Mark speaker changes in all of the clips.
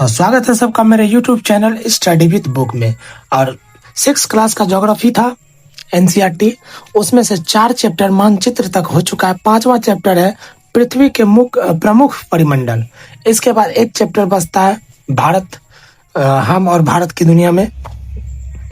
Speaker 1: और स्वागत है सबका मेरे YouTube channel study with book में। और 6 क्लास का ज्योग्राफी था एनसीईआरटी, उसमें से 4 चैप्टर मानचित्र तक हो चुका है। 5वां चैप्टर है पृथ्वी के प्रमुख परिमंडल। इसके बाद एक चैप्टर बचता है भारत, हम और भारत की दुनिया में।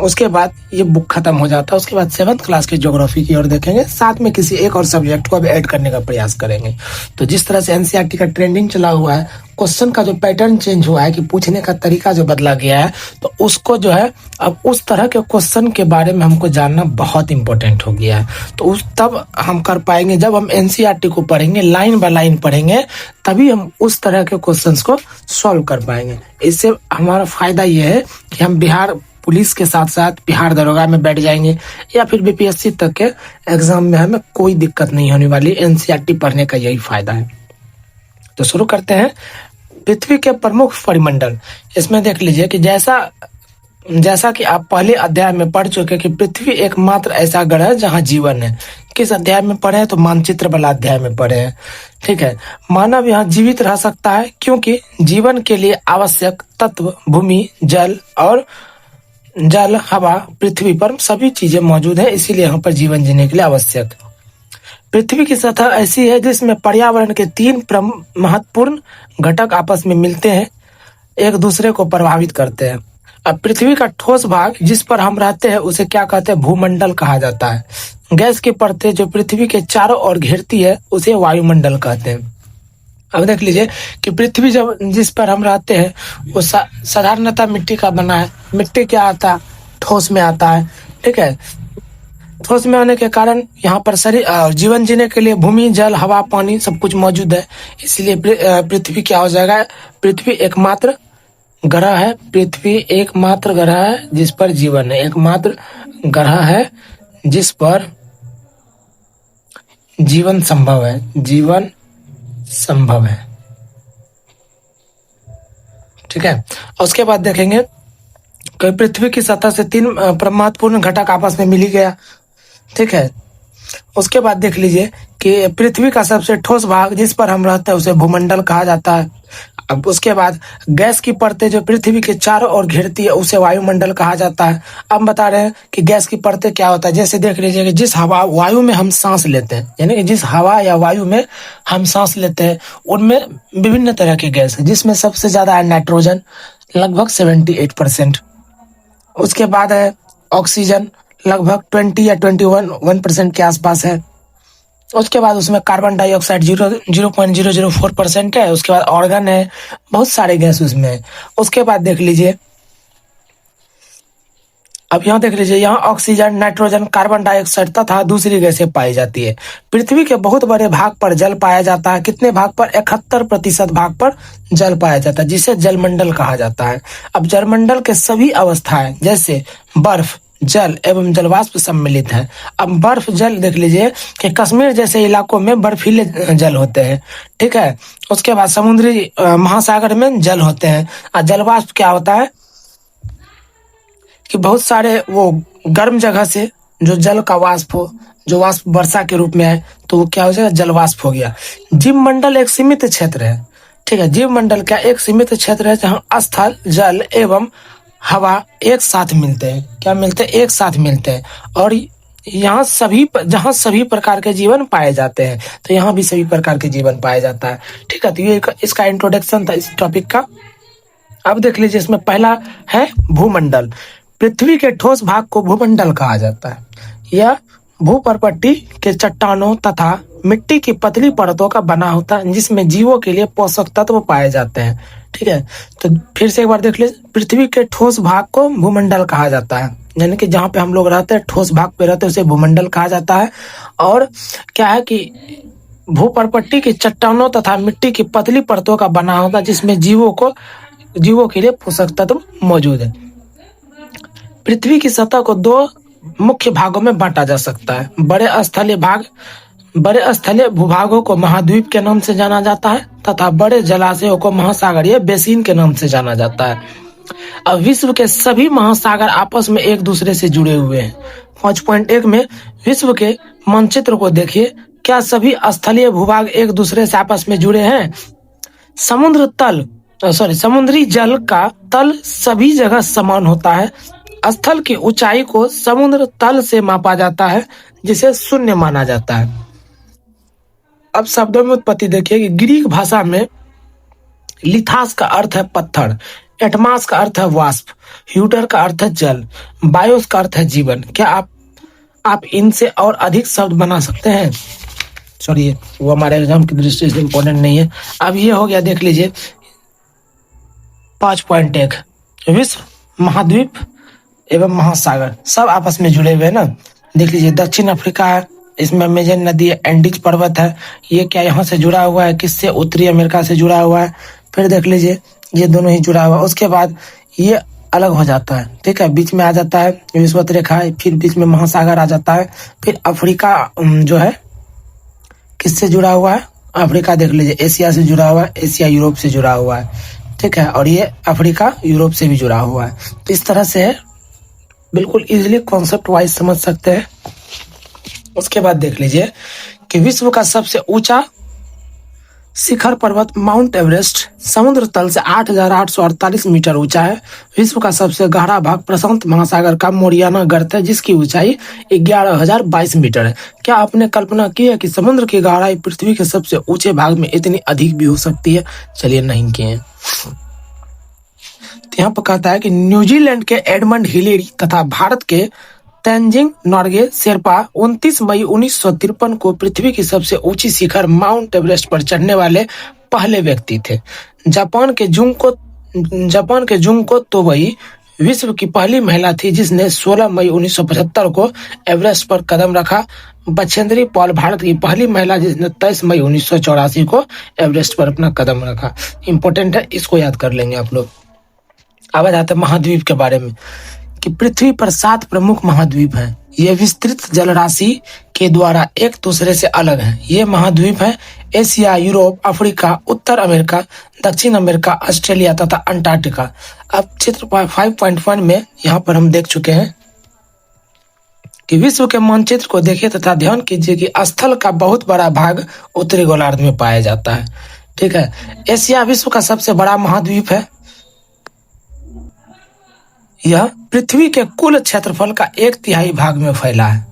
Speaker 1: उसके बाद ये बुक खत्म हो जाता है। उसके बाद 7th क्लास की ज्योग्राफी की ओर देखेंगे, साथ में किसी एक और सब्जेक्ट को अब ऐड करने का प्रयास करेंगे। तो जिस तरह से एनसीईआरटी का ट्रेंडिंग चला हुआ है, क्वेश्चन का जो पैटर्न चेंज हुआ है कि पूछने का तरीका जो बदला गया है, तो उसको जो है अब उस तरह के क्वेश्चन के बारे में हमको जानना बहुत इंपॉर्टेंट हो गया है। तो उस तब हम कर पाएंगे जब हम एनसीईआरटी को पढ़ेंगे, लाइन बाय लाइन पढ़ेंगे, तभी हम उस तरह के क्वेश्चंस को सॉल्व कर पाएंगे। इससे हमारा फायदा ये है कि हम बिहार पुलिस के साथ साथ बिहार दरोगा में बैठ जाएंगे या फिर बीपीएससी तक के एग्जाम में हमें कोई दिक्कत नहीं होने वाली। एनसीईआरटी पढ़ने का यही फायदा है। तो शुरू करते हैं। पृथ्वी के प्रमुख परिमंडल, इसमें देख लीजिए कि जैसा कि आप पहले अध्याय में पढ़ चुके कि पृथ्वी एकमात्र ऐसा ग्रह है जहां जीवन है। किस अध्याय में पढ़े हैं? तो मानचित्र वाला अध्याय में पढ़े हैं। ठीक है, मानव यहाँ जीवित रह सकता है क्योंकि जीवन के लिए आवश्यक तत्व भूमि, जल, हवा, पृथ्वी पर सभी चीजें मौजूद है, इसीलिए यहाँ पर जीवन जीने के लिए आवश्यक। पृथ्वी की सतह ऐसी है जिसमें पर्यावरण के 3 महत्वपूर्ण घटक आपस में मिलते हैं, एक दूसरे को प्रभावित करते हैं। अब पृथ्वी का ठोस भाग जिस पर हम रहते हैं उसे क्या कहते हैं? भूमंडल कहा जाता है। गैस की परतें जो पृथ्वी के चारों ओर घेरती है उसे वायुमंडल कहते हैं। अब देख लीजिए कि पृथ्वी जिस पर हम रहते हैं वो साधारणतः मिट्टी का बना है। मिट्टी क्या आता है? ठोस में आता है। ठीक है, ठोस में आने के कारण यहाँ पर जीवन जीने के लिए भूमि, जल, हवा, पानी सब कुछ मौजूद है। इसलिए पृथ्वी क्या हो जाएगा? पृथ्वी एकमात्र ग्रह है। पृथ्वी एकमात्र ग्रह है जिस पर जीवन है। एकमात्र ग्रह है जिस पर जीवन संभव है। जीवन संभव है। ठीक है, उसके बाद देखेंगे कि पृथ्वी की सतह से 3 महत्वपूर्ण घटक आपस में मिल गया। ठीक है, उसके बाद देख लीजिए कि पृथ्वी का सबसे ठोस भाग जिस पर हम रहते हैं उसे भूमंडल कहा जाता है। अब उसके बाद गैस की परतें जो पृथ्वी के चारों ओर घेरती है उसे वायुमंडल कहा जाता है। अब बता रहे हैं कि गैस की परतें क्या होता है। जैसे देख लीजिए कि जिस वायु में हम सांस लेते हैं, यानी कि जिस हवा या वायु में हम सांस लेते हैं उनमें विभिन्न तरह के गैस है, जिसमें सबसे ज्यादा है नाइट्रोजन, लगभग 78%। उसके बाद है ऑक्सीजन, लगभग 20 या 21% के आसपास है। उसके बाद उसमें कार्बन डाइऑक्साइड 0.004% है। उसके बाद ऑर्गन है, बहुत सारे गैस उसमें है। उसके बाद देख लीजिए, अब यहाँ देख लीजिए, यहाँ ऑक्सीजन, नाइट्रोजन, कार्बन डाइऑक्साइड तथा दूसरी गैसें पाई जाती है। पृथ्वी के बहुत बड़े भाग पर जल पाया जाता है। कितने भाग पर? 71% भाग पर जल पाया जाता है, जिसे जलमंडल कहा जाता है। अब जलमंडल के सभी अवस्थाएं जैसे बर्फ, जल एवं जलवाष्प सम्मिलित है। अब बर्फ जल देख लीजिए कि कश्मीर जैसे इलाकों में बर्फीले जल होते हैं। ठीक है, उसके बाद समुद्री महासागर में जल होते हैं। और जलवाष्प क्या होता है कि बहुत सारे वो गर्म जगह से जो जल का वाष्प हो, जो वाष्प वर्षा के रूप में है, तो वो क्या हो जाएगा? जलवाष्प हो गया। जीवमंडल एक सीमित क्षेत्र है। ठीक है, जीवमंडल क्या? एक सीमित क्षेत्र है जहाँ स्थल, जल एवं हवा एक साथ मिलते हैं। क्या मिलते हैं? एक साथ मिलते हैं। और यहाँ जहाँ सभी प्रकार के जीवन पाए जाते हैं, तो यहाँ भी सभी प्रकार के जीवन पाया जाता है। ठीक है, तो ये इसका इंट्रोडक्शन था इस टॉपिक का। अब देख लीजिए, इसमें पहला है भूमंडल। पृथ्वी के ठोस भाग को भूमंडल कहा जाता है। यह भूपर्पट्टी के चट्टानों तथा मिट्टी की पतली परतों का बना होता है जिसमें जीवों के लिए पोषक तत्व पाए जाते हैं। ठीक है, तो फिर से एक बार देख लीजिए, पृथ्वी के ठोस भाग को भूमंडल कहा जाता है, यानी कि जहाँ पे हम लोग रहते हैं, ठोस भाग पे रहते हैं, उसे भूमंडल कहा जाता है। और क्या है कि भूपर्पट्टी की चट्टानों तथा मिट्टी की पतली परतों का बना होता है जिसमें जीवों के लिए पोषक तत्व मौजूद है। पृथ्वी की सतह को 2 मुख्य भागों में बांटा जा सकता है। बड़े स्थलीय भूभागों को महाद्वीप के नाम से जाना जाता है तथा बड़े जलाशयों को महासागरीय बेसिन के नाम से जाना जाता है। अब विश्व के सभी महासागर आपस में एक दूसरे से जुड़े हुए हैं। 5.1 में विश्व के मानचित्र को देखिए, क्या सभी स्थलीय भूभाग एक दूसरे से आपस में जुड़े हैं? समुद्र तल सॉरी, समुद्री जल का तल सभी जगह समान होता है। स्थल की ऊंचाई को समुद्र तल से मापा जाता है, जिसे शून्य माना जाता है। अब शब्दों में उत्पत्ति देखिए कि ग्रीक भाषा में लिथास का अर्थ है पत्थर, एटमास का अर्थ है वाष्प, ह्यूटर का अर्थ है जल, बायोस का अर्थ है जीवन। क्या आप इनसे और अधिक शब्द बना सकते हैं? सॉरी, वो हमारे एग्जाम की दृष्टि से इंपॉर्टेंट नहीं है। अब ये हो गया, देख लीजिए 5.1 विश्व, महाद्वीप एवं महासागर सब आपस में जुड़े हुए हैं ना। देख लीजिए दक्षिण अफ्रीका है, इसमें अमेजन नदी है, एंडीज पर्वत है, ये क्या यहाँ से जुड़ा हुआ है? किससे? उत्तरी अमेरिका से जुड़ा हुआ है। फिर देख लीजिए ये दोनों ही जुड़ा हुआ है। उसके बाद ये अलग हो जाता है, ठीक है, बीच में आ जाता है विषुवत रेखा, फिर बीच में महासागर आ जाता है। फिर अफ्रीका जो है किससे जुड़ा हुआ है? अफ्रीका देख लीजिए एशिया से जुड़ा हुआ है, एशिया यूरोप से जुड़ा हुआ है, ठीक है, और ये अफ्रीका यूरोप से भी जुड़ा हुआ है। तो इस तरह से बिल्कुल इजीली कॉन्सेप्ट वाइज समझ सकते हैं। उसके बाद देख लीजिए कि विश्व का सबसे ऊंचा शिखर पर्वत माउंट एवरेस्ट समुद्र तल से 8,848 मीटर ऊंचा है। विश्व का सबसे गहरा भाग प्रशांत महासागर का मोरियाना गर्त है, जिसकी ऊंचाई 11,022 मीटर है। क्या आपने कल्पना की है कि समुद्र की गहराई पृथ्वी के सबसे ऊंचे भाग में इतनी अधिक भी हो सकती है? चलिए नहीं किए। तो यहाँ पर कहता है कि न्यूजीलैंड के एडमंड हिलेरी तथा भारत के तेंजिंग नोर्गे शेरपा 29 मई 1953 को पृथ्वी की सबसे ऊंची शिखर माउंट एवरेस्ट पर चढ़ने वाले पहले व्यक्ति थे। जापान के जुंको तोबई विश्व की पहली महिला थी जिसने 16 मई 1975 को एवरेस्ट पर कदम रखा। बछेंद्री पॉल भारत की पहली महिला जिसने 23 मई 1984 को एवरेस्ट पर अपना कदम रखा। इंपॉर्टेंट है, इसको याद कर लेंगे आप लोग। अब आ जाते हैं महाद्वीप के बारे में कि पृथ्वी पर 7 प्रमुख महाद्वीप हैं। ये विस्तृत जलराशि के द्वारा एक दूसरे से अलग हैं। ये महाद्वीप हैं एशिया, यूरोप, अफ्रीका, उत्तर अमेरिका, दक्षिण अमेरिका, ऑस्ट्रेलिया तथा अंटार्कटिका। अब चित्र 5.1 में यहाँ पर हम देख चुके हैं कि विश्व के मानचित्र को देखिए तथा ध्यान कीजिए कि स्थल का बहुत बड़ा भाग उत्तरी गोलार्ध में पाया जाता है, ठीक है। एशिया विश्व का सबसे बड़ा महाद्वीप है। यह पृथ्वी के कुल क्षेत्रफल का 1/3 भाग में फैला है।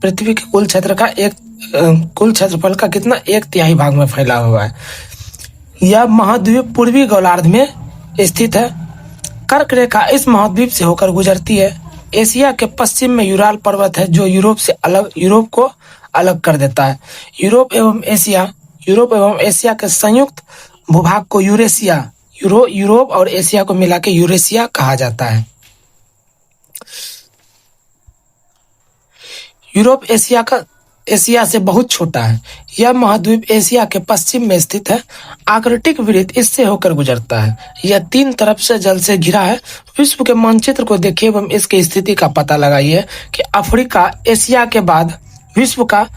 Speaker 1: पृथ्वी के कुल क्षेत्रफल का कितना? 1/3 भाग में फैला हुआ है। यह महाद्वीप पूर्वी गोलार्ध में स्थित है। कर्क रेखा इस महाद्वीप से होकर गुजरती है। एशिया के पश्चिम में यूराल पर्वत है जो यूरोप को अलग कर देता है। यूरोप एवं एशिया के संयुक्त भूभाग को यूरोप और एशिया को मिला के यूरेशिया कहा जाता है। यूरोप एशिया से बहुत छोटा है। यह महाद्वीप एशिया के पश्चिम में स्थित है। आर्कटिक वृत्त इससे होकर गुजरता है। यह 3 तरफ से जल से घिरा है। विश्व के मानचित्र को देखिए एवं इसकी स्थिति का पता लगाइए कि अफ्रीका एशिया के बाद विश्व का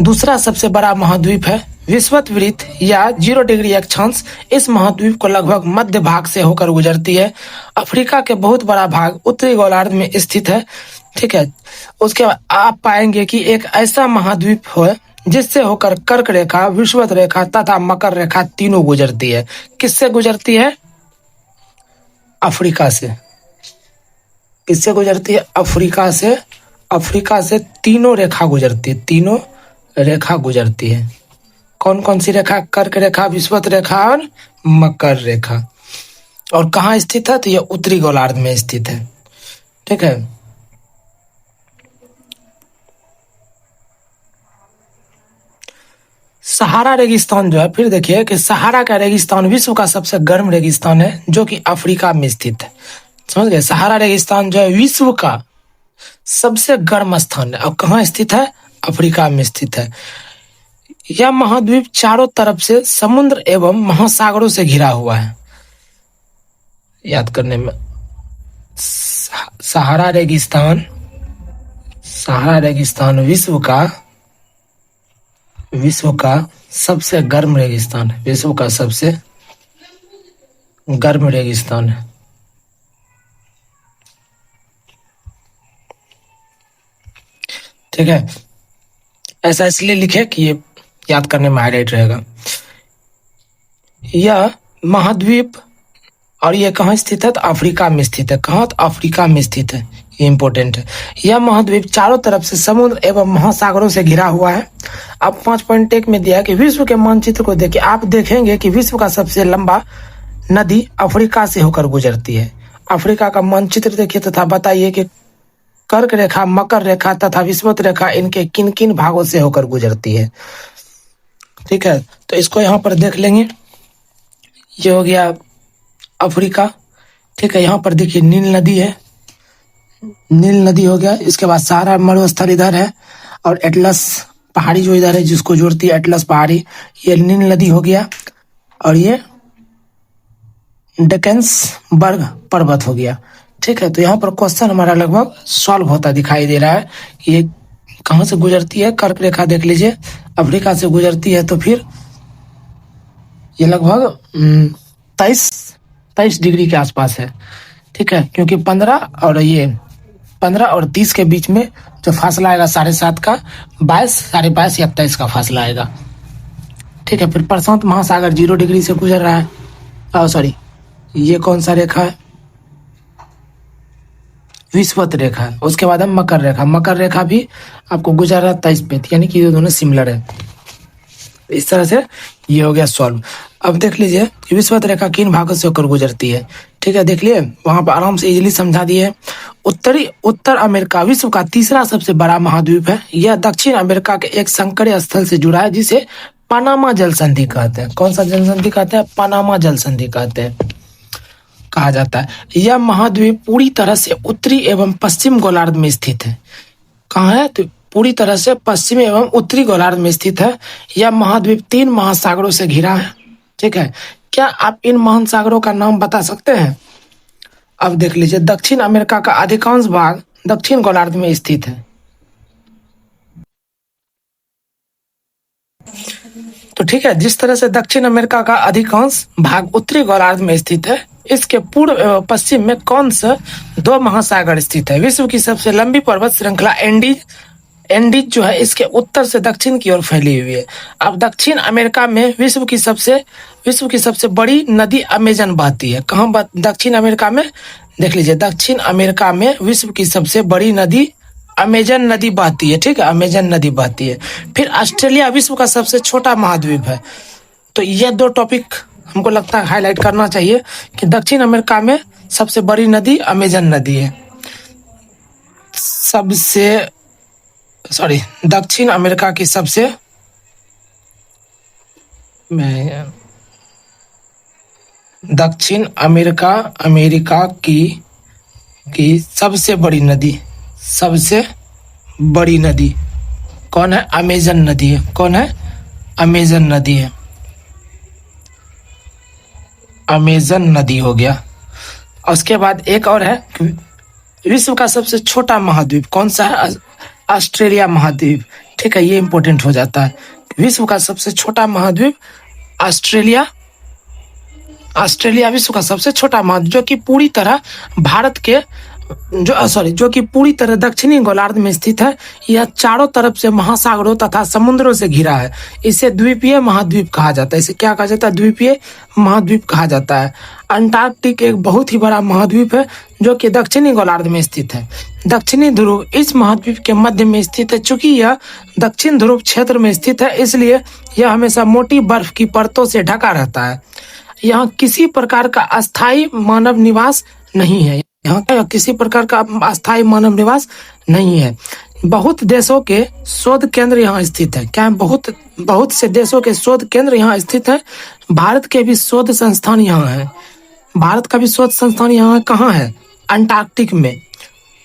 Speaker 1: दूसरा सबसे बड़ा महाद्वीप है। विषुवत वृत्त या 0 डिग्री अक्षांश इस महाद्वीप को लगभग मध्य भाग से होकर गुजरती है। अफ्रीका के बहुत बड़ा भाग उत्तरी गोलार्ध में स्थित है, ठीक है। उसके बाद आप पाएंगे कि एक ऐसा महाद्वीप है जिससे होकर कर्क रेखा, विषुवत रेखा तथा मकर रेखा तीनों गुजरती है। किससे गुजरती है? अफ्रीका से। किससे गुजरती है? अफ्रीका से तीनों रेखा गुजरती है। कौन कौन सी रेखा? कर्क रेखा, विषुवत रेखा और मकर रेखा। और कहाँ स्थित है? तो यह उत्तरी गोलार्ध में स्थित है, ठीक है। सहारा रेगिस्तान जो है, फिर देखिए कि सहारा का रेगिस्तान विश्व का सबसे गर्म रेगिस्तान है जो कि अफ्रीका में स्थित है। समझ गए? सहारा रेगिस्तान जो है विश्व का सबसे गर्म स्थान है और कहाँ स्थित है? अफ्रीका में स्थित है। यह महाद्वीप चारों तरफ से समुद्र एवं महासागरों से घिरा हुआ है। याद करने में, सहारा रेगिस्तान विश्व का सबसे गर्म रेगिस्तान है। विश्व का सबसे गर्म रेगिस्तान है। ठीक है, ऐसा इसलिए लिखे कि ये याद करने में हाईलाइट रहेगा। यह महाद्वीप, और ये कहाँ स्थित है? तो अफ्रीका में स्थित है। कहाँ? तो अफ्रीका में स्थित है। ये इंपॉर्टेंट है। यह महाद्वीप चारों तरफ से समुद्र एवं महासागरों से घिरा हुआ है। अब 5.1 में दिया कि विश्व के मानचित्र को देखिए, आप देखेंगे कि विश्व का सबसे लंबा नदी अफ्रीका से होकर गुजरती है। अफ्रीका का मानचित्र देखिए तथा बताइए कि कर्क रेखा, मकर रेखा तथा विषुवत रेखा इनके किन किन भागों से होकर गुजरती है। ठीक है, तो इसको यहाँ पर देख लेंगे। ये हो गया अफ्रीका। ठीक है, यहाँ पर देखिए नील नदी है, नील नदी हो गया। इसके बाद सहारा मरुस्थल इधर है, और एटलस पहाड़ी जो इधर है जिसको जोड़ती है एटलस पहाड़ी, ये नील नदी हो गया। और ये डेकेंसबर्ग पर्वत हो गया। ठीक है, तो यहाँ पर क्वेश्चन हमारा लगभग सॉल्व होता दिखाई दे रहा है। ये कहाँ से गुजरती है? कर्क रेखा देख लीजिए, अफ्रीका से गुजरती है। तो फिर ये लगभग 23 डिग्री के आसपास है। ठीक है, क्योंकि 15 और 30 के बीच में जो फासला आएगा 7.5 का, 22 या 23 का फासला आएगा। ठीक है, फिर प्रशांत महासागर 0 डिग्री से गुजर रहा है। सॉरी, ये कौन सा रेखा है? विषुवत रेखा है। उसके बाद है मकर रेखा। मकर रेखा भी आपको गुजर रहा है 23 पे, यानी कि ये दोनों सिमिलर है। इस तरह से ये हो गया सॉल्व। अब देख लीजिए विषुवत रेखा किन भागों से होकर गुजरती है। ठीक है, देख लिए वहां पर आराम से इजीली समझा दिए। उत्तर अमेरिका विश्व का तीसरा सबसे बड़ा महाद्वीप है। यह दक्षिण अमेरिका के एक संकरीय स्थल से जुड़ा है जिसे पनामा जल संधि कहते हैं। कौन सा जल संधि कहते हैं? पनामा जल संधि कहते हैं, कहा जाता है। यह महाद्वीप पूरी तरह से उत्तरी एवं पश्चिम गोलार्ध में स्थित है। कहाँ है? तो पूरी तरह से पश्चिमी एवं उत्तरी गोलार्ध में स्थित है। यह महाद्वीप 3 महासागरों से घिरा है। ठीक है, क्या आप इन महासागरों का नाम बता सकते हैं? अब देख लीजिए, दक्षिण अमेरिका का अधिकांश भाग दक्षिण गोलार्ध में स्थित है। तो ठीक है, जिस तरह से दक्षिण अमेरिका का अधिकांश भाग उत्तरी गोलार्ध में स्थित है, इसके पूर्व एवं पश्चिम में कौन सा 2 महासागर स्थित है? विश्व की सबसे लंबी पर्वत श्रृंखला एंडीज जो है इसके उत्तर से दक्षिण की ओर फैली हुई है। अब दक्षिण अमेरिका में विश्व की सबसे बड़ी नदी अमेजन बहती है। कहाँ? दक्षिण अमेरिका में देख लीजिए, दक्षिण अमेरिका में विश्व की सबसे बड़ी नदी अमेजन नदी बहती है। ठीक है, अमेजन नदी बहती है। फिर ऑस्ट्रेलिया विश्व का सबसे छोटा महाद्वीप है। तो ये 2 टॉपिक हमको लगता है हाईलाइट करना चाहिए कि दक्षिण अमेरिका में सबसे बड़ी नदी अमेजन नदी है। दक्षिण अमेरिका की अमेरिका की सबसे बड़ी नदी कौन है? अमेजन नदी है। कौन है? अमेजन नदी है। अमेजन नदी हो गया। उसके बाद एक और है, विश्व का सबसे छोटा महाद्वीप कौन सा है? ऑस्ट्रेलिया महाद्वीप। ठीक है, ये इंपॉर्टेंट हो जाता है। विश्व का सबसे छोटा महाद्वीप ऑस्ट्रेलिया विश्व का सबसे छोटा महाद्वीप जो कि पूरी तरह दक्षिणी गोलार्ध में स्थित है। यह चारों तरफ से महासागरों तथा समुद्रों से घिरा है। इसे द्वीपीय महाद्वीप कहा जाता है। इसे क्या कहा जाता है? द्वीपीय महाद्वीप कहा जाता है। अंटार्कटिक एक बहुत ही बड़ा महाद्वीप है जो कि दक्षिणी गोलार्ध में स्थित है। दक्षिणी ध्रुव इस महाद्वीप के मध्य में स्थित है। चूंकि यह दक्षिण ध्रुव क्षेत्र में स्थित है, इसलिए यह हमेशा मोटी बर्फ की परतों से ढका रहता है। यहाँ किसी प्रकार का अस्थायी मानव निवास नहीं है। यहाँ किसी प्रकार का अस्थायी मानव निवास नहीं है। बहुत देशों के शोध केंद्र यहाँ स्थित है। क्या? बहुत से देशों के शोध केंद्र यहाँ स्थित है। भारत के भी शोध संस्थान यहाँ है। भारत का भी शोध संस्थान यहाँ कहाँ है? अंटार्कटिक में।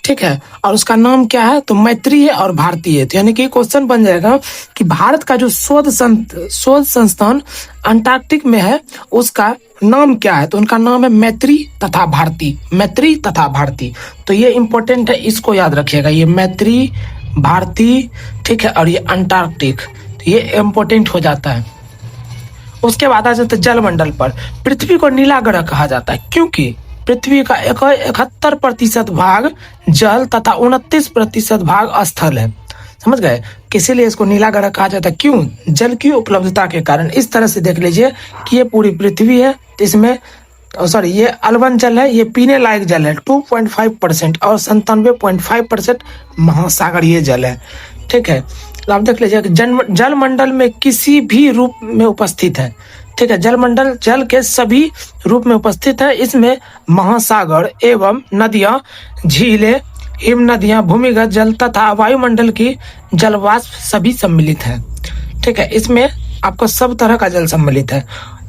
Speaker 1: ठीक है, और उसका नाम क्या है? तो मैत्रीय और भारतीय। तो यानी कि क्वेश्चन बन जाएगा कि भारत का जो शोध संस्थान अंटार्कटिक में है उसका नाम क्या है? तो उनका नाम है मैत्री तथा भारती। तो ये इंपॉर्टेंट है, इसको याद रखिएगा। ये मैत्री, भारती, ठीक है, और ये अंटार्कटिक, तो ये इंपॉर्टेंट हो जाता है। उसके बाद आ जाता है जलमंडल पर। पृथ्वी को नीला ग्रह कहा जाता है क्योंकि पृथ्वी का 71% भाग जल तथा 29% भाग स्थल है। समझ गए? इसीलिए इसको नीला ग्रह कहा जाता है। क्यों? जल की उपलब्धता के कारण। इस तरह से देख लीजिए कि ये पूरी पृथ्वी है, इसमें सॉरी ये अलवन जल है, ये पीने लायक जल है 2.5% और 97.5% महासागरीय जल है। ठीक है, तो आप देख लीजिए कि जल मंडल में किसी भी रूप में उपस्थित है। ठीक है, जलमंडल जल के सभी रूप में उपस्थित है। इसमें महासागर एवं नदियां, झीलें, हिम नदियां, भूमिगत जल तथा वायुमंडल की जलवाष्प सभी सम्मिलित है। ठीक है, इसमें आपको सब तरह का जल सम्मिलित है।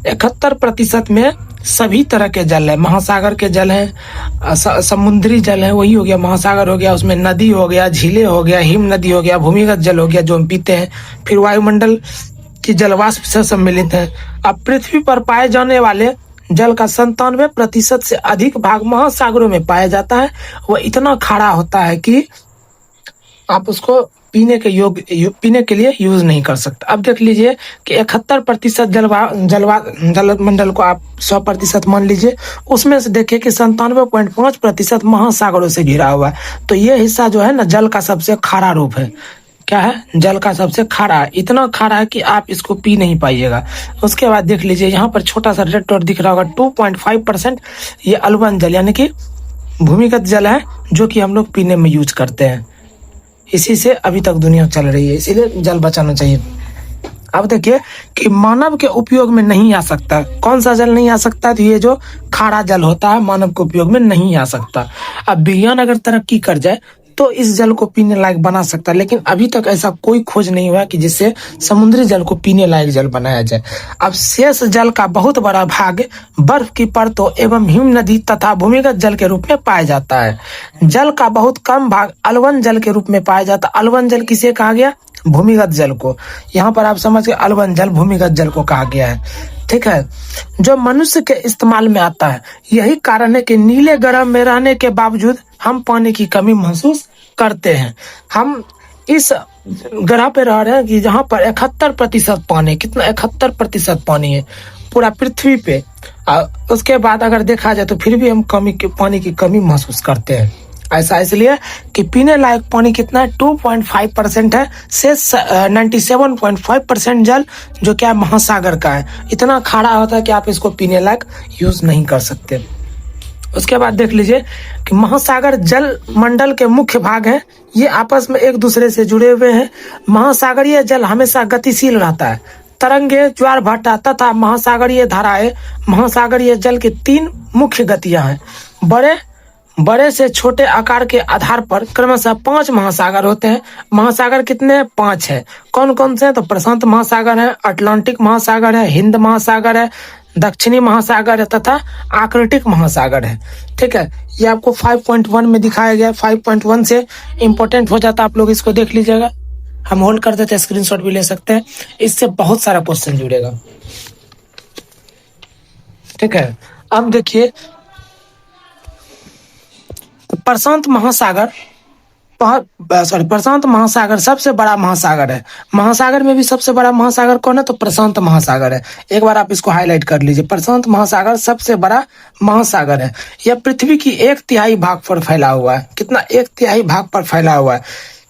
Speaker 1: 71% में सभी तरह के जल है। महासागर के जल है, समुद्री जल है, वही हो गया महासागर हो गया, उसमें नदी हो गया, झीलें हो गया, हिम नदी हो गया, भूमिगत जल हो गया जो हम पीते हैं, फिर वायुमंडल की जलवाष्प से सम्मिलित है। अब पृथ्वी पर पाए जाने वाले जल का 97% से अधिक भाग महासागरों में पाया जाता है। वह इतना खारा होता है कि आप उसको पीने के लिए यूज नहीं कर सकते। अब देख लीजिए कि 71% जलमंडल को आप 100% मान लीजिए, उसमें से देखिए कि 97.5% महासागरों से घिरा हुआ है। तो ये हिस्सा जो है ना, जल का सबसे खारा रूप है। क्या है? जल का सबसे खारा, इतना खारा है कि आप इसको पी नहीं पाइएगा। उसके बाद देख लीजिए यहाँ पर छोटा सा रेड डॉट दिख रहा होगा, 2.5% ये अलवन जल यानी कि भूमिगत जल है, जो कि हम लोग पीने में यूज करते हैं। इसी से अभी तक दुनिया चल रही है, इसीलिए जल बचाना चाहिए। अब देखिए कि मानव के उपयोग में नहीं आ सकता। कौन सा जल नहीं आ सकता? तो ये जो खारा जल होता है मानव के उपयोग में नहीं आ सकता। अब विज्ञान अगर तरक्की कर जाए तो इस जल को पीने लायक बना सकता है, लेकिन अभी तक ऐसा कोई खोज नहीं हुआ कि जिससे समुद्री जल को पीने लायक जल बनाया जाए। अब शेष जल का बहुत बड़ा भाग बर्फ की परतों एवं हिम नदी तथा भूमिगत जल के रूप में पाया जाता है। जल का बहुत कम भाग अलवन जल के रूप में पाया जाता है। अलवन जल किसे कहा गया? भूमिगत जल को। यहाँ पर आप समझ गए, अलवन जल भूमिगत जल को कहा गया है। ठीक है, जो मनुष्य के इस्तेमाल में आता है। यही कारण है कि नीले ग्रह में रहने के बावजूद हम पानी की कमी महसूस करते हैं। हम इस ग्रह पे रह रहे हैं कि जहाँ पर 71% पानी, कितना 71% पानी है पूरा पृथ्वी पे। उसके बाद अगर देखा जाए तो फिर भी हम पानी की कमी महसूस करते हैं। ऐसा इसलिए कि पीने लायक पानी कितना है? 2.5% है से 97.5% जल जो क्या महासागर का है। इतना खारा होता है कि आप इसको पीने लायक यूज नहीं कर सकते। उसके बाद देख लीजिए कि महासागर जल मंडल के मुख्य भाग हैं। ये आपस में एक दूसरे से जुड़े हुए हैं। महासागरीय जल हमेशा गतिशील रहता है। तरंगे, ज्वार भाटा तथा महासागरीय धाराएं। महासागरीय जल की 3 मुख्य गतियां हैं। बड़े से छोटे आकार के आधार पर क्रमशः 5 महासागर होते हैं। महासागर कितने हैं? 5 है। कौन कौन से हैं? तो प्रशांत महासागर है, अटलांटिक महासागर है, हिंद महासागर है, दक्षिणी महासागर है तथा आर्कटिक महासागर है। ठीक है, ये आपको 5.1 में दिखाया गया। 5.1 से इंपॉर्टेंट हो जाता, आप लोग इसको देख लीजिएगा। हम होल्ड कर देते हैं, स्क्रीनशॉट भी ले सकते हैं। इससे बहुत सारा क्वेश्चन जुड़ेगा। ठीक है, अब देखिए प्रशांत महासागर सबसे बड़ा महासागर है। महासागर में भी सबसे बड़ा महासागर कौन है? तो प्रशांत महासागर है। एक बार आप इसको हाईलाइट कर लीजिए। प्रशांत महासागर सबसे बड़ा महासागर है। यह पृथ्वी की 1/3 भाग पर फैला हुआ है। कितना? 1/3 भाग पर फैला हुआ है।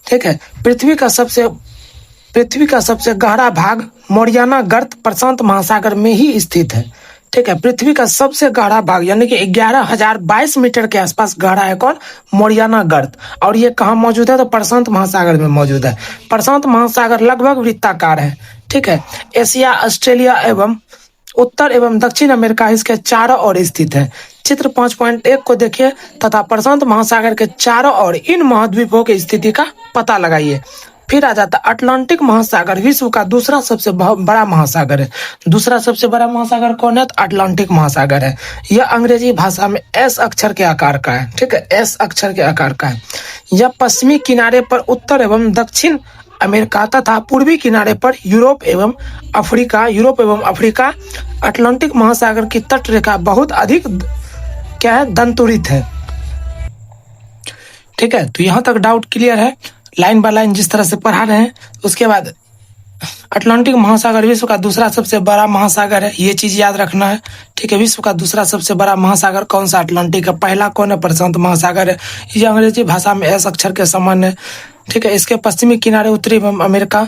Speaker 1: ठीक है, पृथ्वी का सबसे गहरा भाग मोरियाना गर्त प्रशांत महासागर में ही स्थित है। ठीक है, पृथ्वी का सबसे गहरा भाग यानी कि 11,022 मीटर के आसपास गहरा है कौन? मोरियाना गर्त। और ये कहाँ मौजूद है? तो प्रशांत महासागर में मौजूद है। प्रशांत महासागर लगभग वृत्ताकार है। ठीक है, एशिया, ऑस्ट्रेलिया एवं उत्तर एवं दक्षिण अमेरिका इसके चारों ओर स्थित है। चित्र 5.1 को देखिए तथा प्रशांत महासागर के चारों ओर इन महाद्वीपों की स्थिति का पता लगाइए। फिर आ जाता अटलांटिक महासागर, विश्व का दूसरा सबसे बड़ा महासागर है। दूसरा सबसे बड़ा महासागर कौन है? तो अटलांटिक महासागर है। यह अंग्रेजी भाषा में एस अक्षर के आकार का है। ठीक है, एस अक्षर के आकार का है। यह पश्चिमी किनारे पर उत्तर एवं दक्षिण अमेरिका तथा पूर्वी किनारे पर यूरोप एवं अफ्रीका अटलांटिक महासागर की तट रेखा बहुत अधिक क्या है? दंतुरित है। ठीक है, तो यहाँ तक डाउट क्लियर है। लाइन बाय लाइन जिस तरह से पढ़ा रहे हैं। उसके बाद अटलांटिक महासागर विश्व का दूसरा सबसे बड़ा महासागर है, ये चीज याद रखना है। ठीक है, विश्व का दूसरा सबसे बड़ा महासागर कौन सा? अटलांटिक है। पहला कौन है? प्रशांत महासागर है। ये अंग्रेजी भाषा में एस अक्षर के समान है। ठीक है। इसके पश्चिमी किनारे उत्तरी अमेरिका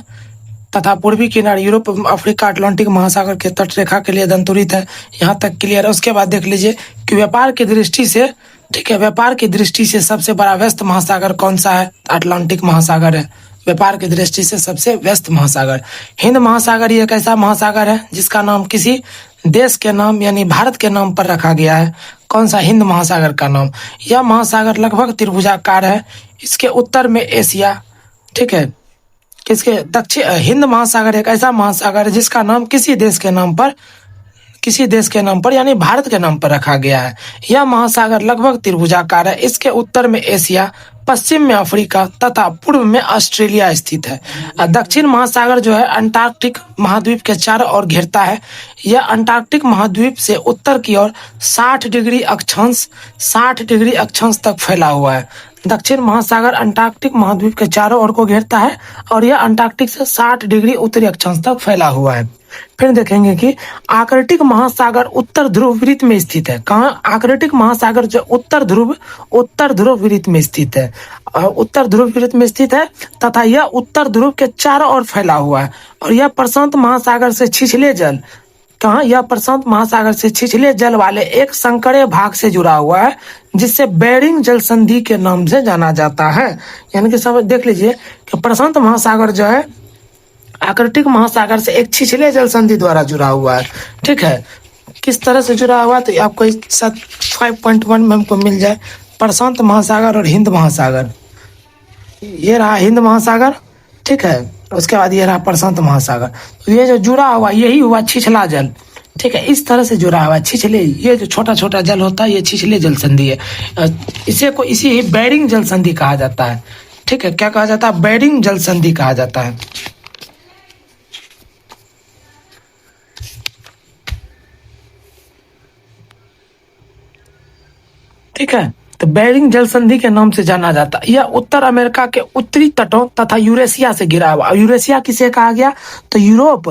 Speaker 1: तथा पूर्वी किनारे यूरोप, अफ्रीका, अटलांटिक महासागर के तट रेखा के लिए दंतुरित है। यहाँ तक क्लियर है। उसके बाद देख लीजिए कि व्यापार की दृष्टि से, ठीक है, व्यापार की दृष्टि से सबसे बड़ा व्यस्त महासागर कौन सा है? अटलांटिक महासागर है। व्यापार की दृष्टि से सबसे व्यस्त महासागर। हिंद महासागर ये एक ऐसा महासागर है जिसका नाम किसी देश के नाम यानी भारत के नाम पर रखा गया है। कौन सा? हिंद महासागर का नाम। यह महासागर लगभग त्रिभुजाकार है। इसके उत्तर में एशिया, ठीक है, किसके दक्षिण हिंद महासागर एक ऐसा महासागर है जिसका नाम किसी देश के नाम पर यानी भारत के नाम पर रखा गया है। यह महासागर लगभग त्रिभुजाकार है। इसके उत्तर में एशिया, पश्चिम में अफ्रीका तथा पूर्व में ऑस्ट्रेलिया स्थित है। दक्षिण महासागर जो है अंटार्कटिक महाद्वीप के चारों ओर घेरता है। यह अंटार्कटिक महाद्वीप से उत्तर की ओर 60 डिग्री अक्षांश तक फैला हुआ है। दक्षिण महासागर अंटार्कटिक महाद्वीप के चारों ओर को घेरता है और यह अंटार्कटिक से 60 डिग्री उत्तरी अक्षांश तक फैला हुआ है। फिर देखेंगे कि आर्कटिक महासागर उत्तर ध्रुव वृत्त में स्थित है। कहाँ? आर्कटिक महासागर जो उत्तर ध्रुव वृत्त में स्थित है। उत्तर ध्रुव वृत्त में स्थित है तथा यह उत्तर ध्रुव के चारों ओर फैला हुआ है। और यह प्रशांत महासागर से छिछले जल, कहाँ? यह प्रशांत महासागर से छिछले जल वाले एक संकरे भाग से जुड़ा हुआ है जिससे बेरिंग जल संधि के नाम से जाना जाता है। यानी कि समझ देख लीजिए कि प्रशांत महासागर जो है आर्कटिक महासागर से एक छिछले जल संधि द्वारा जुड़ा हुआ है। ठीक है, किस तरह से जुड़ा हुआ है तो आपको इस 5.1 में हमको मिल जाए प्रशांत महासागर और हिंद महासागर। ये रहा हिंद महासागर, ठीक है, उसके बाद ये रहा प्रशांत महासागर। तो ये जो जुड़ा हुआ यही हुआ छिछला जल, ठीक है, इस तरह से जुड़ा हुआ है। छिछले, ये जो छोटा छोटा जल होता है ये छिछले जल संधि है। इसी ही बेरिंग जल संधि कहा जाता है। ठीक है, क्या कहा जाता है? बेरिंग जल संधि कहा जाता है। ठीक है, तो बेरिंग जल संधि के नाम से जाना जाता है। यह उत्तर अमेरिका के उत्तरी तटों तथा यूरेशिया से घिरा हुआ। यूरेशिया किसे कहा गया? तो Europe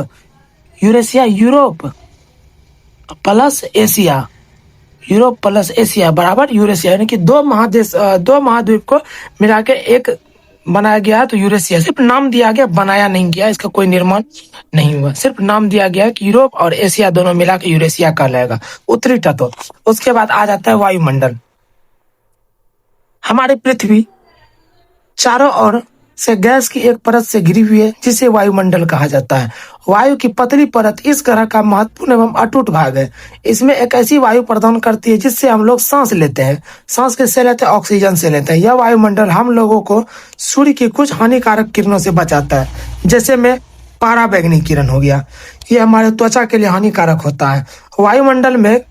Speaker 1: plus Asia, Europe plus Asia बराबर यूरेशिया, यानी कि दो महाद्वीप को मिला के एक बनाया गया है। तो यूरेशिया सिर्फ नाम दिया गया, बनाया नहीं गया, इसका कोई निर्माण नहीं हुआ, सिर्फ नाम दिया गया कि यूरोप और एशिया दोनों मिला के यूरेशिया कहलाएगा, उत्तरी तटों। उसके बाद आ जाता है वायुमंडल। हमारी पृथ्वी चारों ओर से गैस की एक परत से घिरी हुई है जिसे वायुमंडल कहा जाता है। वायु की पतली परत इस ग्रह का महत्वपूर्ण एवं अटूट भाग है। इसमें एक ऐसी वायु प्रदान करती है जिससे हम लोग सांस लेते हैं। सांस किससे लेते हैं? ऑक्सीजन से लेते हैं। यह वायुमंडल हम लोगों को सूर्य की कुछ हानिकारक किरणों से बचाता है, जैसे में पराबैंगनी किरण हो गया, ये हमारे त्वचा के लिए हानिकारक होता है। वायुमंडल में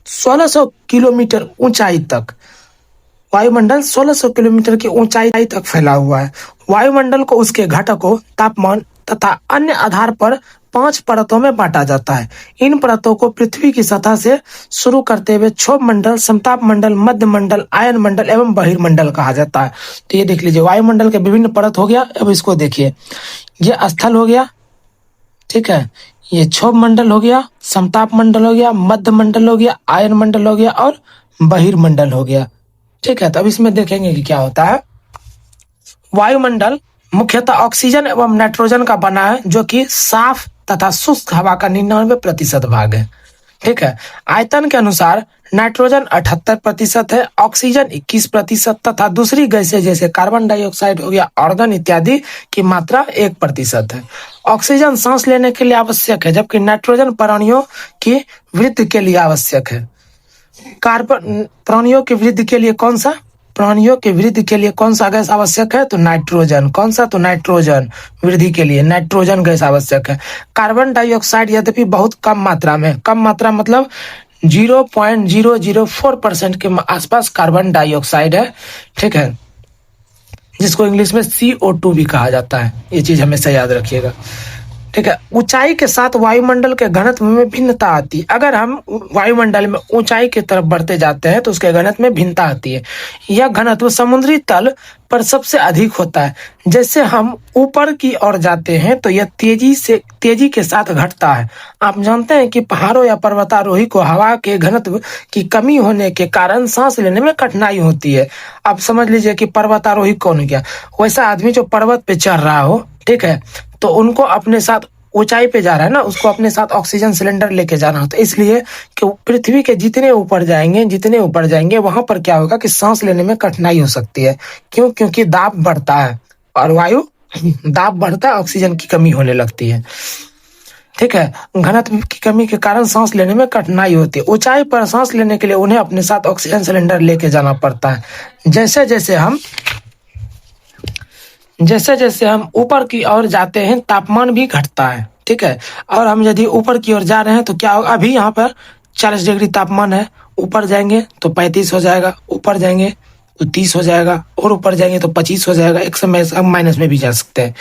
Speaker 1: 1600 किलोमीटर ऊंचाई तक, वायुमंडल 1600 किलोमीटर की ऊंचाई तक फैला हुआ है। वायुमंडल को उसके घटकों, तापमान तथा अन्य आधार पर 5 परतों में बांटा जाता है। इन परतों को पृथ्वी की सतह से शुरू करते हुए क्षोभ मंडल, समताप मंडल, मध्य मंडल, आयन मंडल एवं बहिर्मंडल कहा जाता है। तो ये देख लीजिए वायुमंडल के विभिन्न परत हो गया। अब इसको देखिए, ये स्थल हो गया, ठीक है, ये क्षोभ मंडल हो गया, समताप मंडल हो गया, मध्य मंडल हो गया, आयन मंडल हो गया और बहिर्मंडल हो गया। ठीक है, तो अब इसमें देखेंगे कि क्या होता है। वायुमंडल मुख्यतः ऑक्सीजन एवं नाइट्रोजन का बना है, जो कि साफ तथा शुष्क हवा का 99% भाग है। ठीक है, आयतन के अनुसार नाइट्रोजन 78% है, ऑक्सीजन 21% तथा दूसरी गैसें जैसे कार्बन डाइऑक्साइड हो गया, आर्गन इत्यादि की मात्रा 1% है। ऑक्सीजन सांस लेने के लिए आवश्यक है, जबकि नाइट्रोजन प्राणियों की वृद्धि के लिए आवश्यक है। कार्बन प्राणियों की वृद्धि के लिए कौन सा गैस आवश्यक है? तो नाइट्रोजन। कौन सा? तो नाइट्रोजन। वृद्धि के लिए नाइट्रोजन गैस आवश्यक है। कार्बन डाइऑक्साइड यद्यपि बहुत कम मात्रा मतलब 0.004% के आसपास कार्बन डाइऑक्साइड है। ठीक है, जिसको इंग्लिश में CO2 भी कहा जाता है। ये चीज हमेशा याद रखिएगा। ठीक है। ऊंचाई के साथ वायुमंडल के घनत्व में भिन्नता आती है। अगर हम वायुमंडल में ऊंचाई की तरफ बढ़ते जाते हैं तो उसके घनत्व में भिन्नता आती है। यह घनत्व समुद्री तल पर सबसे अधिक होता है। जैसे हम ऊपर की ओर जाते हैं तो यह तेजी के साथ घटता है। आप जानते हैं कि पहाड़ों या पर्वतारोही को हवा के घनत्व की कमी होने के कारण सांस लेने में कठिनाई होती है। आप समझ लीजिए कि पर्वतारोही कौन हो गया? वैसा आदमी जो पर्वत पे चढ़ रहा हो, ठीक है, तो उनको अपने साथ ऊंचाई पे जा रहा है ना, उसको अपने साथ ऑक्सीजन सिलेंडर लेके जाना होता है। इसलिए कि पृथ्वी के जितने ऊपर जाएंगे वहां पर क्या होगा कि सांस लेने में कठिनाई हो सकती है। क्यों? क्योंकि दाब बढ़ता है और वायु दाब बढ़ता है, ऑक्सीजन की कमी होने लगती है। ठीक है, घनत्व की कमी के कारण सांस लेने में कठिनाई होती है। ऊंचाई पर सांस लेने के लिए उन्हें अपने साथ ऑक्सीजन सिलेंडर लेके जाना पड़ता है। जैसे जैसे हम ऊपर की ओर जाते हैं तापमान भी घटता है। ठीक है, और हम यदि ऊपर की ओर जा रहे हैं तो क्या होगा? अभी यहाँ पर 40 डिग्री तापमान है, ऊपर जाएंगे तो 35 हो जाएगा, ऊपर जाएंगे तो 30 हो जाएगा, और ऊपर जाएंगे तो 25 हो जाएगा। एक समय हम माइनस में भी जा सकते हैं।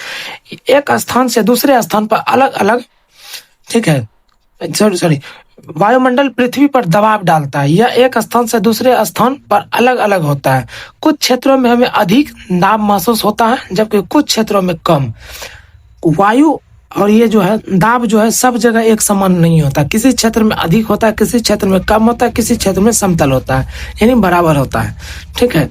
Speaker 1: एक स्थान से दूसरे स्थान पर अलग अलग, ठीक है, सॉरी, वायुमंडल पृथ्वी पर दबाव डालता है। यह एक स्थान से दूसरे स्थान पर अलग अलग होता है। कुछ क्षेत्रों में हमें अधिक दाब महसूस होता है जबकि कुछ क्षेत्रों में कम। वायु और ये जो है दाब जो है सब जगह एक समान नहीं होता। किसी क्षेत्र में अधिक होता है, किसी क्षेत्र में कम होता है, किसी क्षेत्र में समतल होता है, यानी बराबर होता है। ठीक है,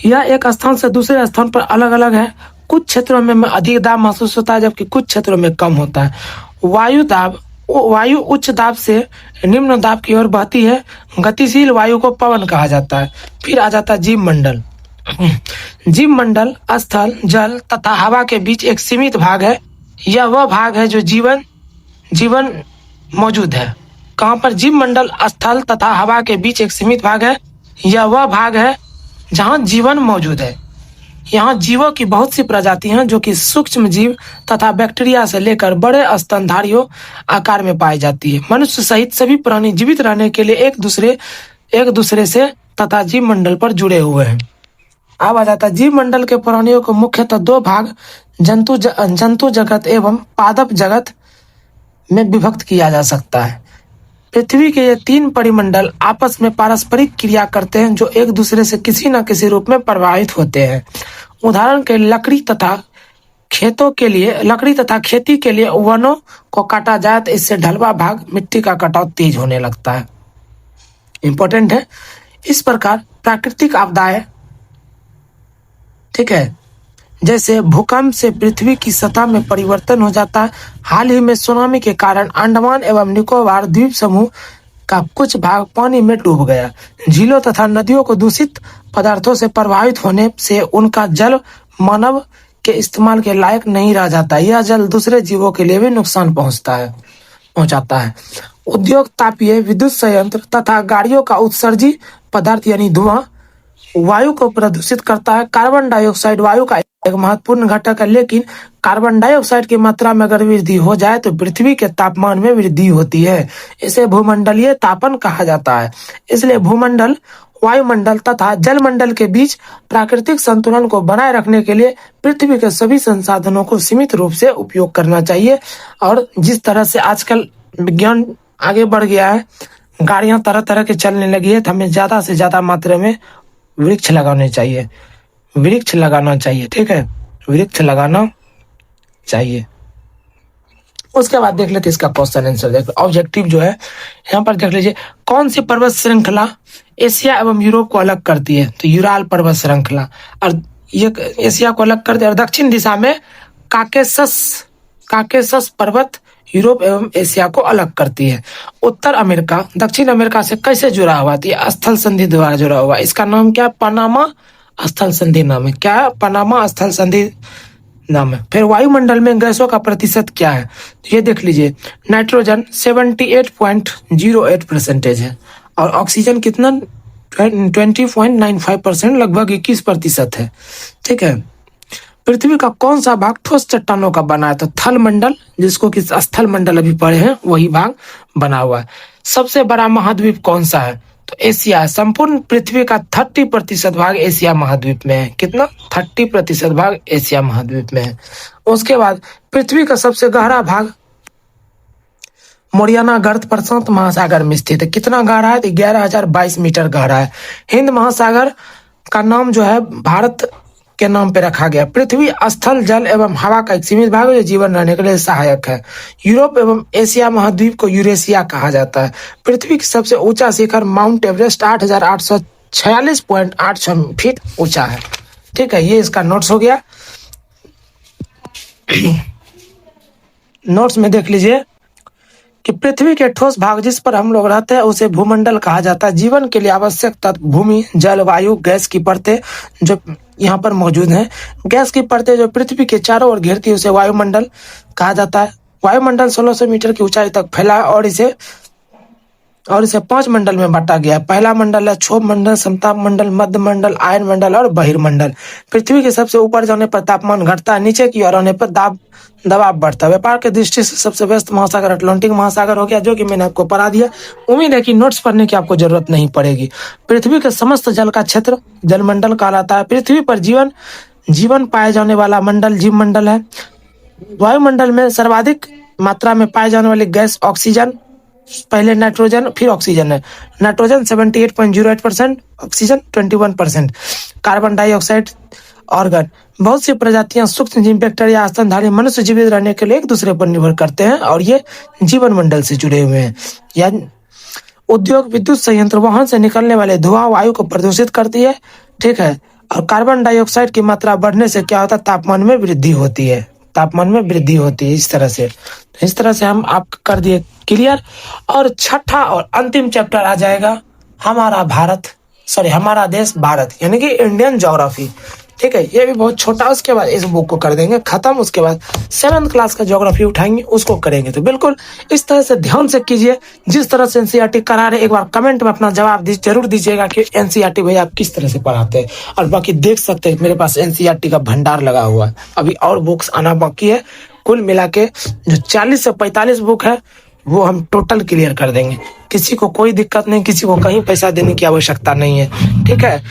Speaker 1: यह एक स्थान से दूसरे स्थान पर अलग अलग है। कुछ क्षेत्रों में अधिक दाब महसूस होता है जबकि कुछ क्षेत्रों में कम होता है। वायु उच्च दाब से निम्न दाब की ओर बहती है। गतिशील वायु को पवन कहा जाता है। फिर आ जाता है जीव मंडल। जीव मंडल स्थल, जल तथा हवा के बीच एक सीमित भाग है। यह वह भाग है जो जीवन मौजूद है। कहाँ पर? जीव मंडल स्थल तथा हवा के बीच एक सीमित भाग है। यह वह भाग है जहाँ जीवन मौजूद है। यहाँ जीवों की बहुत सी प्रजातियां हैं जो कि सूक्ष्म जीव तथा बैक्टीरिया से लेकर बड़े स्तनधारियों आकार में पाई जाती है। मनुष्य सहित सभी प्राणी जीवित रहने के लिए एक दूसरे से तथा जीव मंडल पर जुड़े हुए हैं। अब आ जाता है जीव मंडल के प्राणियों को मुख्यतः दो भाग, जंतु जगत एवं पादप जगत में विभक्त किया जा सकता है। पृथ्वी के ये तीन परिमंडल आपस में पारस्परिक क्रिया करते हैं जो एक दूसरे से किसी न किसी रूप में प्रभावित होते हैं। उदाहरण के लकड़ी तथा खेती के लिए वनों को काटा जाए तो इससे ढलवा भाग, मिट्टी का कटाव तेज होने लगता है। इंपॉर्टेंट है। इस प्रकार प्राकृतिक आपदाएं, ठीक है, जैसे भूकंप से पृथ्वी की सतह में परिवर्तन हो जाता है। हाल ही में सुनामी के कारण अंडमान एवं निकोबार द्वीप समूह का कुछ भाग पानी में डूब गया। झीलों तथा नदियों को दूषित पदार्थों से प्रभावित होने से उनका जल मानव के इस्तेमाल के लायक नहीं रह जाता। यह जल दूसरे जीवों के लिए भी नुकसान पहुंचाता है। उद्योग, तापीय विद्युत संयंत्र तथा गाड़ियों का उत्सर्जित पदार्थ यानी धुआं वायु को प्रदूषित करता है। कार्बन डाइऑक्साइड वायु का एक महत्वपूर्ण घटक है, लेकिन कार्बन डाइऑक्साइड की मात्रा में अगर वृद्धि हो जाए तो पृथ्वी के तापमान में वृद्धि होती है। इसे भूमंडलीय तापन कहा जाता है। इसलिए भूमंडल, वायुमंडल तथा जलमंडल के बीच प्राकृतिक संतुलन को बनाए रखने के लिए पृथ्वी के सभी संसाधनों को सीमित रूप से उपयोग करना चाहिए। और जिस तरह से आजकल विज्ञान आगे बढ़ गया है, गाड़ियां तरह तरह के चलने लगी है, तो हमें ज्यादा से ज्यादा मात्रा में वृक्ष लगाना चाहिए। ठीक है, वृक्ष लगाना चाहिए। उसके बाद देख लेते इसका क्वेश्चन आंसर। देखो ऑब्जेक्टिव जो है यहाँ पर देख लीजिए, कौन सी पर्वत श्रृंखला एशिया एवं यूरोप को अलग करती है? तो यूराल पर्वत श्रृंखला, और ये एशिया को अलग करती है। और दक्षिण दिशा में काकेशस पर्वत यूरोप एवं एशिया को अलग करती है। उत्तर अमेरिका दक्षिण अमेरिका से कैसे जुड़ा हुआ? तो ये स्थल संधि द्वारा जुड़ा हुआ। इसका नाम क्या? पनामा स्थल संधि नाम है। क्या है? पनामा स्थल संधि नाम है। फिर वायुमंडल में गैसों का प्रतिशत क्या है? तो ये देख लीजिए, नाइट्रोजन 78.08% है और ऑक्सीजन कितना? 20.95%, लगभग 21% है। ठीक है, पृथ्वी का कौन सा भाग ठोस चट्टानों का बना है? तो थल मंडल, जिसको कि स्थल मंडल अभी पढ़े हैं, वही भाग बना हुआ है। सबसे बड़ा महाद्वीप कौन सा है? तो एशिया, संपूर्ण पृथ्वी का 30% भाग एशिया महाद्वीप में है। कितना? 30% भाग एशिया महाद्वीप में है। उसके बाद पृथ्वी का सबसे गहरा भाग मोरियाना गर्त प्रशांत महासागर में स्थित है। कितना गहरा है? 11,022 मीटर गहरा है। हिंद महासागर का नाम जो है भारत के नाम पे रखा गया। पृथ्वी स्थल, जल एवं हवा का एक सीमित भाग है जो जीवन रहने के लिए सहायक है। यूरोप एवं एशिया महाद्वीप को यूरेशिया कहा जाता है। पृथ्वी की सबसे ऊंचा शिखर माउंट एवरेस्ट 8,846.86 फीट ऊंचा है। ठीक है, ये इसका नोट्स हो गया। नोट्स में देख लीजिए कि पृथ्वी के ठोस भाग जिस पर हम लोग रहते हैं उसे भूमंडल कहा जाता है। जीवन के लिए आवश्यक तत्व भूमि, जल, वायु, गैस की परतें जो यहाँ पर मौजूद हैं। गैस की परतें जो पृथ्वी के चारों ओर घेरती है उसे वायुमंडल कहा जाता है। वायुमंडल 1600 मीटर की ऊंचाई तक फैला है और इसे 5 मंडल में बांटा गया है। पहला मंडल है क्षोभ मंडल, समताप मंडल, मध्य मंडल, आयन मंडल और बहिर्मंडल। पृथ्वी के सबसे ऊपर जाने पर तापमान घटता है, नीचे की ओर आने पर दबाव बढ़ता है। व्यापार की दृष्टि से सबसे व्यस्त महासागर अटलांटिक महासागर हो गया, जो कि मैंने आपको पढ़ा दिया। उम्मीद है कि नोट्स पढ़ने की आपको जरूरत नहीं पड़ेगी। पृथ्वी के समस्त जल का क्षेत्र जलमंडल कहलाता है। पृथ्वी पर जीवन पाए जाने वाला मंडल जीव मंडल है। वायुमंडल में सर्वाधिक मात्रा में पाए जाने वाली गैस ऑक्सीजन, पहले नाइट्रोजन फिर ऑक्सीजन है। Nitrogen 78.08%, oxygen 21%। Carbon dioxide, organ. बहुत सी प्रजातियां सूक्ष्म जीव, बैक्टीरिया, स्तनधारी, मनुष्य जीवित रहने के लिए एक दूसरे पर निर्भर करते हैं और ये जीवन मंडल से जुड़े हुए हैं। या उद्योग, विद्युत संयंत्र, वाहन से निकलने वाले धुआं वायु को प्रदूषित करती है। ठीक है, और कार्बन डाइऑक्साइड की मात्रा बढ़ने से क्या होता है? तापमान में वृद्धि होती है। इस तरह से हम आप कर दिए क्लियर। और छठा और अंतिम चैप्टर आ जाएगा हमारा देश भारत, यानी कि इंडियन ज्योग्राफी। ठीक है, ये भी बहुत छोटा। उसके बाद इस बुक को कर देंगे खत्म। उसके बाद 7th क्लास का ज्योग्राफी उठाएंगे, उसको करेंगे। तो बिल्कुल इस तरह से ध्यान से कीजिए। जिस तरह से एनसीईआरटी करा रहे, एक बार कमेंट में अपना जवाब जरूर दीजिएगा कि एनसीईआरटी भैया आप किस तरह से पढ़ाते हैं। और बाकी देख सकते हैं मेरे पास एनसीईआरटी का भंडार लगा हुआ है, अभी और बुक्स आना बाकी है। कुल मिला के जो 40 से 45 बुक है वो हम टोटल क्लियर कर देंगे। किसी को कोई दिक्कत नहीं, किसी को कहीं पैसा देने की आवश्यकता नहीं है। ठीक है।